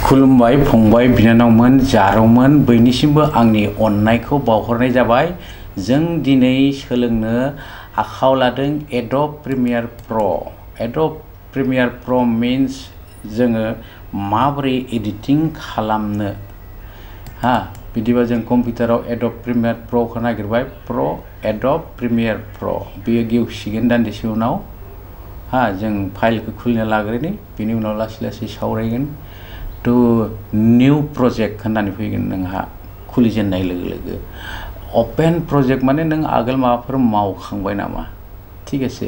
खुलुमबाय फंबाय बिनानावमोन जारौमोन बयनिसिमबो आंनि अननायखौ बावहरनाय जाबाय। जों दिनै सोलोंनो आखायाव लादों एडब प्रिमियार प्र। एडब प्रिमियार प्र मीन्स जोङो माबोरै एडिटिं खालामनो बिदिबा जों कम्पिउटाराव एडब प्रिमियार प्रखौ नागिरबाय। एडब प्रिमियार प्र बेयो गेवसिगोन दान्दिसे उनाव जों फाइलखौ खुलिना लाग्रोनि बेनि उनाव लासै लासै सावरायगोन। तो न्यू प्रोजेक्ट होननानै फैगोन नोंहा खुलिजेननाय लोगो लोगो। ओपन प्रोजेक्ट माने नों आगोल माबाफोर मावखांबाय नामा, ठीक आसे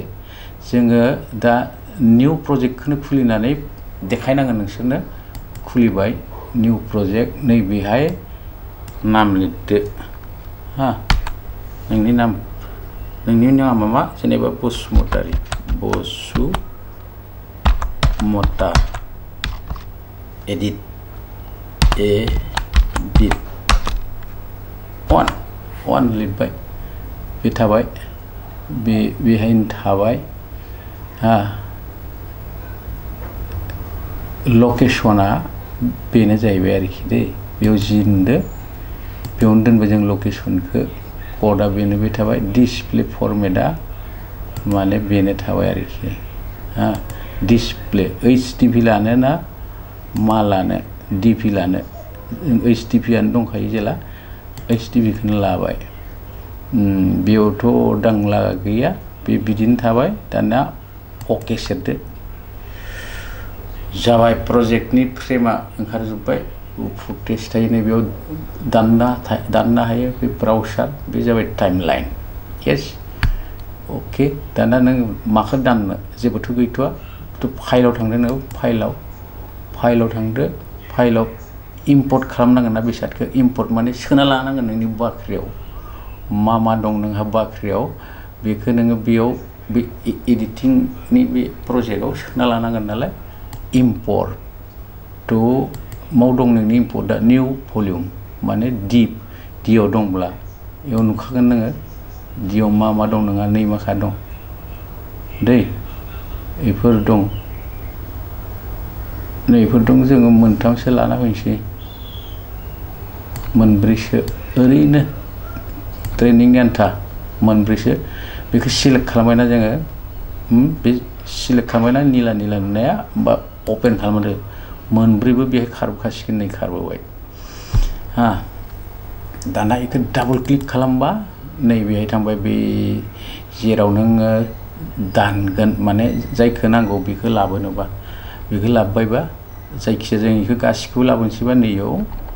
जोङो दा न्यू प्रोजेक्टखौनो खुलिनानै देखायनांगोन नोंसोरनो। खुलिबाय न्यू प्रोजेक्ट, नैबेहाय नाम लिरदो नोंनि नामा मा, जेनेबा बसुमतारी, बसुमता एडिट वन लिरबाय, बे थाबाय, बेहायनो थाबाय। लकेशना बेनो जाहैबाय आरोखि दै, बेयाव जि नुदो बेयावनो दोनबाय जों लकेशनखौ। क'डा बेनो बे थाबाय। डिसप्ले फर्मेटआ माने बेनो थाबाय आरोखि। डिसप्ले HTTP लानो ना मा लानो, DP लानो, HTTP आनो दंखायो जेला HTTP खौनो लाबाय। बेयावथ' दांला गैया, बे बिदिनो थाबाय। दाना अके सेरदो, जाबाय। प्रोजेक्टनि फ्रेमा ओंखारजोब्बाय। फुटेज थायो नैबेयाव दाननो हायो, बे ब्राउजार, बे जाबाय टाइमलाइन। येस अके। दाना नों माखौ दाननो, जेबोथ' गैथ'वा, फाइलाव थांदो नों, फाइलाव थांदो, फाइलाव इम्पर्ट खालामनांगोन ना बेसादखौ। इम्पर्ट माने सोना लानांगोन नोंनि बाख्रियाव मा मा दं नोंहा बाख्रियाव, बेखौ नोङो बेयाव बे एडिटिंनि बे प्रजेक्टआव सोना लानांगोन नालाय। इम्पर्ट थ' माव दं नोंनि इम्पर्टआ, निउ भलिउम माने डिआव दंब्ला बेयाव नुखागोन नोङो डिआव मा मा दं नोंहा, नै माखा दं दै, बेफोर दं, नैफोर दं। जोङो मोनथामसो लाना फैनोसै, मोनब्रैसो ओरैनो ट्रेनिंनि आन्था मोनब्रैसो। बेखौ सिलेक्ट खालामबायना जोङो, बे सिलेक्ट खालामबायना निला नुनाया, बा अपेन खालामदो। मोनब्रैबो बेहाय खारबोखासिगोन, नै खारबोबाय। दाना बेखौ डाबल क्लिक खालामबा नैबेहाय थांबाय, बे जेराव नोङो दानगोन माने जायखौ नांगौ बेखौ लाबोनोबा, बेखौ लाबोबायबा जायखिजाया जों बेखौ गासिखौबो लाबोनोसैबा नैयाव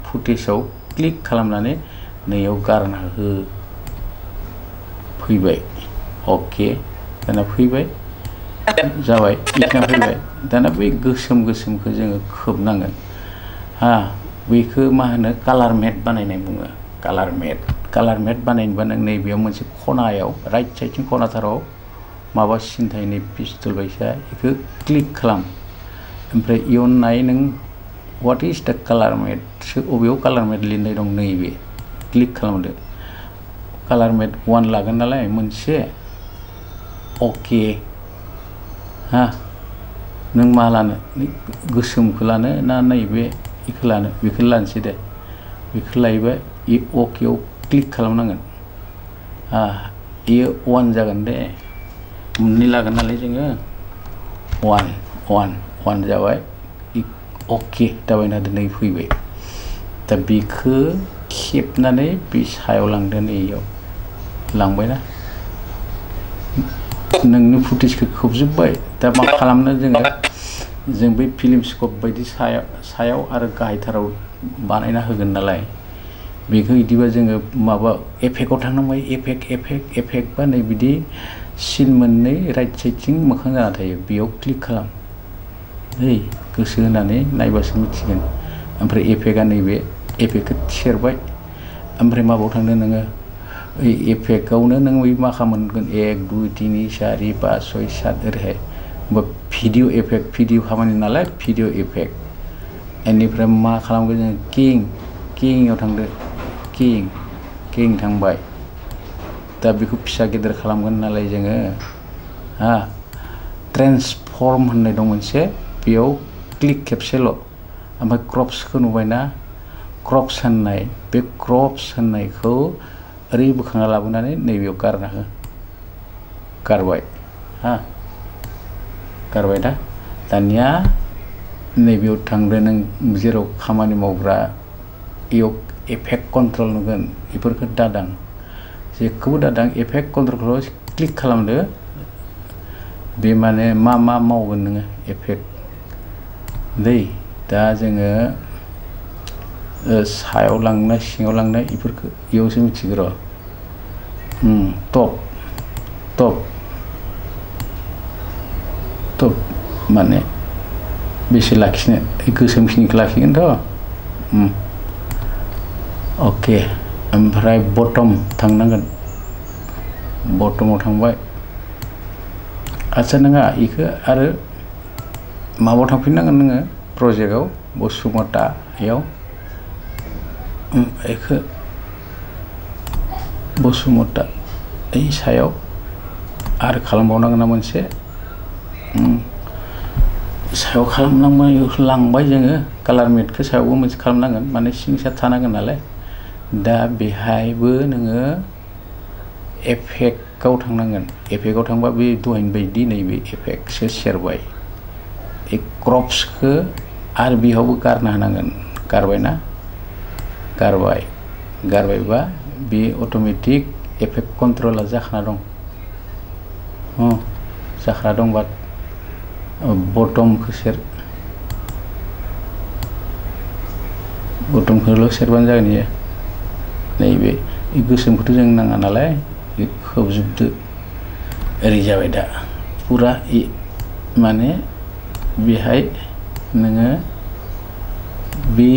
फुटेजाव क्लिक खालामनानै नैयाव गारना हो, फैबाय। अके, दाना फैबाय, जाबाय, लिखना फैबाय। दाना बै गोसोमखौ जोङो खोबनांगोन। बेखौ मा होनो, कालार मेट बानायनाय बुङो। कालार मेट बानायनोबा नों नैबेयाव मोनसे खनायाव, राइट साइडथिं खनाथाराव माबा सिन थायो, नै पिस्तल बायसा, बेखौ क्लिक खालाम। ओमफ्राय इयाव नाय नों, व्हाट इज द कालार मेट, अबेयाव कालार मेट लिरनाय दं, नैबे क्लिक खालामदो। कालार मेट 1 लागोन नालाय मोनसे। अके, नों मा लानो, गोसोमखौ लानो ना नैबे बेखौ लानो, बेखौ लानोसै दे, बेखौ लायोबा अकेआव क्लिक खालामनांगोन। बेयो 1 जागोन दे, मोननै लागोन नालाय जोङो। 1 जाबाय। अके दाबायना दोनै फैबाय। दा बेखौ खेबनानै बे सायाव लांदो, नैयाव लांबायना नोंनि फुटेजखौ खोबजोब्बाय। दा मा खालामनो जों बै फिल्म स्कप बायदि सायाव आरो गाहायथाराव बानायना होगोन नालाय, बेखौ बिदिबा जोङो माबा एफेक्टआव थांनांबाय। एफेक्ट बा नै बिदि सिन मोननै राइट साइडथिं मोखां जाना थायो, बेयाव क्लिक खालाम, गोसो होनानै नायबासो मिथिगोन। ओमफ्राय एफेक्टआ नैबे एफेक्टखौ सेरबाय। ओमफ्राय माबायाव थांदो नोङो, ओइ एफेक्टआवनो नों मा खालामगोन, 1 2 3 4 5 6 7 ओरैहाय। होमबा भिडिअ एफेक्ट, भिडिअ खामानि नालाय भिडिअ एफेक्ट। बेनिफ्राय मा खालामगोन जोङो, किंआव थांदो, किं थांबाय। दा बेखौ फिसा गेदेर खालामगोन नालाय जोङो, ट्रेन्सफर्म होननाय दं मोनसे, बेयाव क्लिक खेबसेल', ओमफ्राय क्रप्सखौ नुबायना क्रप्स होननाय बे क्रप्स होननायखौ ओरै बोखांना लाबोनानै नैबेयाव गारना हो गारबाय हा गारबाय दा दानिया नैबेयाव थांदो नों जेराव खामानि मावग्रा इयाव इफेक्ट कन्ट्रल नुगोन बेफोरखौ दादां जेखौबो दादां इफेक्ट कन्ट्रलखौ क्लिक खालामदो बे माने मा मावगोन नोङो इफेक्ट दै दा जोङो सायाव लांनाय सिङाव लांनाय बेफोरखौ इयावसो मिथिगौ र' टप माने बेसे लाखिनो गोसोमखिनिखौ लाखिगोनथ' अके ओमफ्राय बटम थांनांगोन बटमाव थांबाय आच्छा नोंहा इखौ आरो माबायाव थांफिननांगोन नोङो प्रजेक्टआव बसुमतायाव इखौ बसुमता ओइ सायाव आरो खालामबावनांगोन ना मोनसे सायाव लांबाय जोङो कालार मेटखौ सायावबो मोनसे खालामनांगोन माने सिंसा थानांगोन नालाय दा बेहायबो नोङो एफेक्टआव थांनांगोन एफेक्टआव थांबा बे दहायनि बायदि नैबे एफेक्टसो सेरबाय ए क्रप्सखौ आरो बेयावबो गारना होनांगोन गारबायना गारबायबा बे अट'मेटिक एफेक्ट कन्ट्रला जाखाना दं जाखाना दंबा बटमखौ सेर बटमखौल' सेरबानो जागोन इयो नैबे गोसोमखौथ' जों नाङा नालाय खोबजोबदो ओरै जाबाय दा फुरा माने बेहाय नोङो बे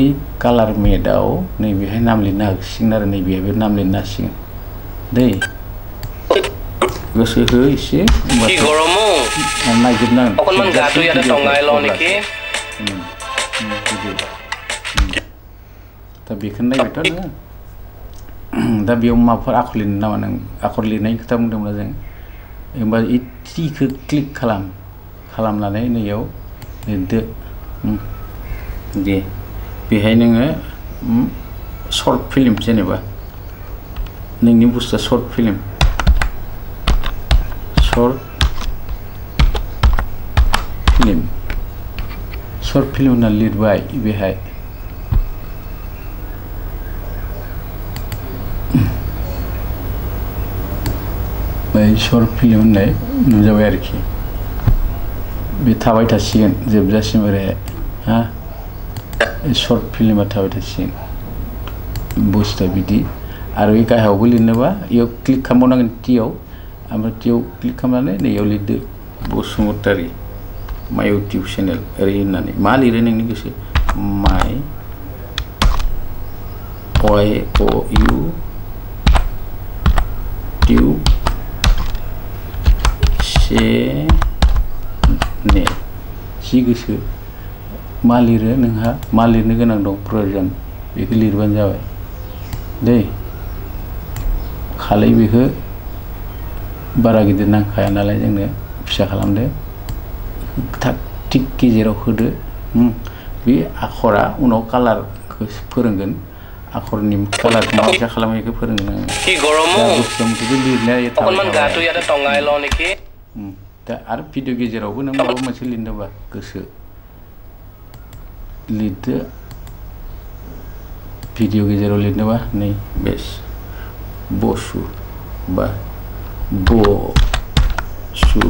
कालार मेटआव नैबेहाय नाम लिरनो हासिगोन आरो नैबेहायबो नाम लिरनो हासिगोन दै गोसो हो एसे नायजोबनांगोन दा बेखौनो नायबायथ' नोङो दा बेयाव माबाफोर आखर लिरनो नामा नों आखर लिरनायनि खोथा बुंदोंमोन जों होमबा इटिखौ क्लिक खालामनानै नैयाव लिरदो दे बेहाय नोङो सर्ट फिल्म जेनेबा नोंनि बुस्थुआ सर्ट फिल्म होनना लिरबाय बेहाय सर्ट फिल्म होननाय नुजाबाय आरोखि बे थाबाय थासिगोन जोबजासिम ओरैहाय हा सर्ट फिल्मा थाबाय थासिगोन बुस्थुआ बिदि आरो बे गाहायावबो लिरनोबा इयाव क्लिक खालामबावनांगोन टियाव ओमफ्राय टियाव क्लिक खालामनानै नैयाव लिरदो बसुमतारी माय इउटिउब चेनेल ओरै होननानै मा लिरो नोंनि गोसो माय इउटिउब चेनेल जि गोसो मा लिरो नोंहा मा लिरनो गोनां दं प्रयजन बेखौ लिरबानो जाबाय दै खालै बेखौ बारा गिदिर नांखाया नालाय जोंनो फिसा खालामदो थिक गेजेराव होदो बे आखरा उनाव कालारखौ फोरोंगोन आखरनि कालारखौ माबायसा खालामो बेखौ फोरोंगोन दा आरो भिडिअ गेजेरावबो नों माबा मोनसे लिरनोबा गोसो लिरदो भिडिअ गेजेराव लिरनोबा नै बेस बसु बा बसु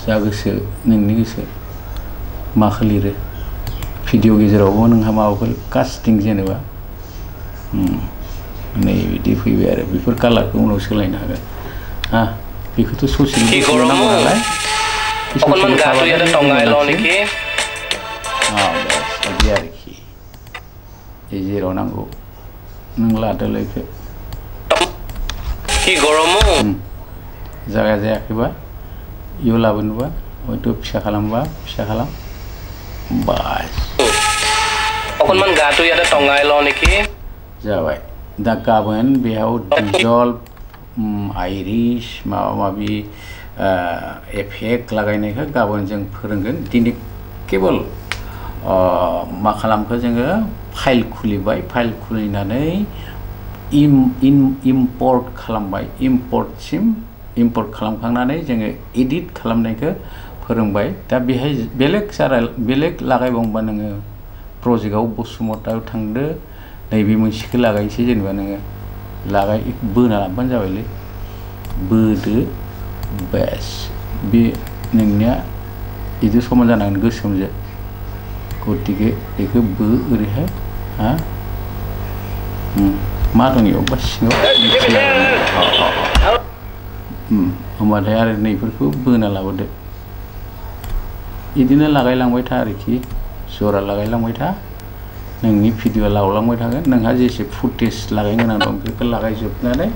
जा गोसो नोंनि गोसो माखौ लिरो भिडिअ गेजेरावबो नोंहा माबाफोर कास्टिं जेनेबा नै बिदि फैबाय आरो बेफोर कालारखौ उनाव सोलायनो हागोन हा बेखौथ' ससियेल मिडियायाव नांगौ नालाय बिदि आरोखि जेराव नांगौ नों लादोलाय जागा जायाखैबा इयाव लाबोनोबा हयथ' फिसा खालामबा फिसा खालाम बास जाबाय दा गाबोन बेयाव डिजल्भ आइरिश माबा माबि एफेक्ट लागायनायखौ गाबोन जों फोरोंगोन दिनै केबल मा खालामखो जोङो फाइल खुलिबाय फाइल खुलिनानै इम्पर्ट खालामबाय इम्पर्ट खालामखांनानै जोङो एडिट खालामनायखौ फोरोंबाय दा बेहाय बेलेग लागायबावोबा नोङो प्रजेक्टआव बसुमतायाव थांदो नैबे मोनसेखौ लागायनोसै जेनेबा नोङो बोना लाबानो जाबायलै बोदो बेस बे नोंनिया बिदि समान जानांगोन गोसोमजों गतिके बेखौ बो ओरैहाय हा मा दं बेयावबा सिङाव होमबाथाय आरो नैफोरखौ बोना लाबोदो बिदिनो लागायलांबाय था आरोखि जरा लागायलांबाय था नोंनि भिडिअ लावलांबाय थागोन नोंहा जेसे फुटेज लागायनो गोनां दं बेखौ लागायजोबनानै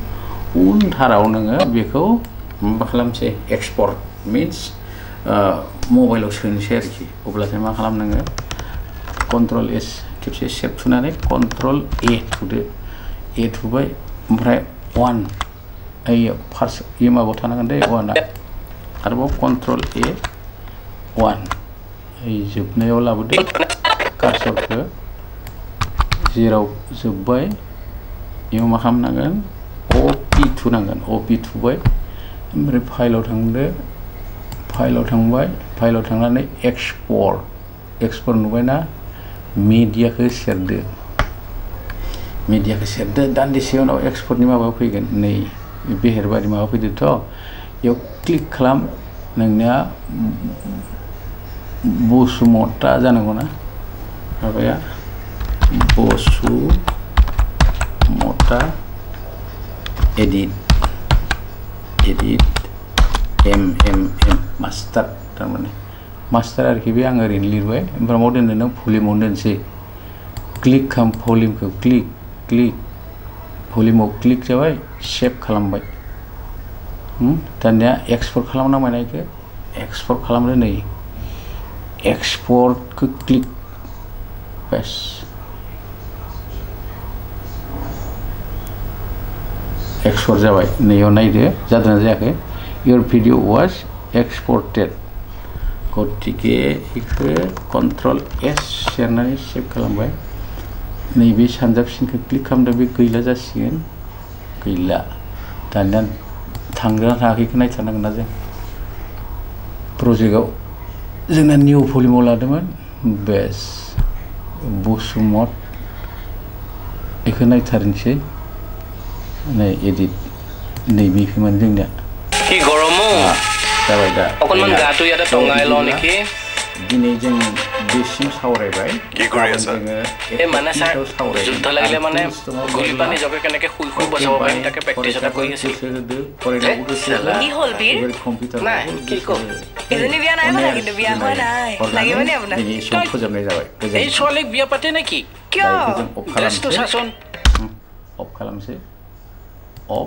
उनथाराव नोङो बेखौ मा खालामसै एक्सपर्ट मिन्स मबाइलाव सोनोसै आरोखि अब्लाथाय मा खालामनाङो कन्ट्रल एस खेबसे सेभ थुनानै कन्ट्रल ए थुदो ए थुबाय ओमफ्राय 1 फार्स्ट ए माबायाव थानांगोन दे 1आ आरोबाव कन्ट्रल ए 1 जोबनायाव लाबोदो कार्सरखौ जेराव जोब्बाय बेयाव मा खालामनांगोन अपि थुनांगोन अपि थुबाय ओमफ्राय फाइलाव थांदो फाइलाव थांबाय फाइलाव थांनानै एक्सपर्ट नुबायना मिडियाखौ सेरदो दान्दिसे उनाव एक्सपर्टनि माबा फैगोन नै बेहेरबारि माबा फैदोथ' बेयाव क्लिक खालाम नोंनिया बसुमता जानांगौ ना माबाया बसुमता एडिट एम मास्टार थारमाने मास्टार आरोखि बे आं ओरैनो लिरबाय ओमफ्राय माव दोननो नों भलिउमाव दोनसै क्लिक खालाम भलिउमखौ क्लिक भलिउमाव क्लिक जाबाय सेभ खालामबाय दानिया एक्सपर्ट खालामनांबाय ना बेखौ एक्सपर्ट खालामदो नै एक्सपर्टखौ क्लिक बेस एक्सपर्ट जाबाय नैयाव नायदो जादोंना जायाखै your video was exported गतिके बेखौ कन्ट्रल एस सेरनानै सेभ खालामबाय नैबे सानजाबसिनखौ क्लिक खालामदो बे गैला जासिगोन गैला दानिया थांदोंना थाङाखैखौ नायथारनांगोन ना जों प्रजेक्टआव जोंना निउ भलिउमाव लादोंमोन बेस बसुमत बेखौ नायथारनोसै नै एडिट नैबेखौमोन जोंनिया কি গৰমো जाबाय दा অকনমান গাটো ইয়াতে টঙাই লওঁ নেকি दिनै जों बेसिम सावरायबाय মানে স্যার যুদ্ধ লাগিলে মানে গুলি পানি নিজকে কেনেকে শুই শুই বজাব পাৰিম তাকে প্ৰেক্টিছ এটা কৰি আছো কি হ'ল বীৰ নাই কি কম এজনী বিয়া নাই মানে কিন্তু বিয়া হোৱা নাই লাগিব নে আপোনাক फोजोबनाय जाबाय এই ছোৱালীক বিয়া পাতে নেকি কিয় ড্ৰেছটো চাচোন অফ खालामसै অফ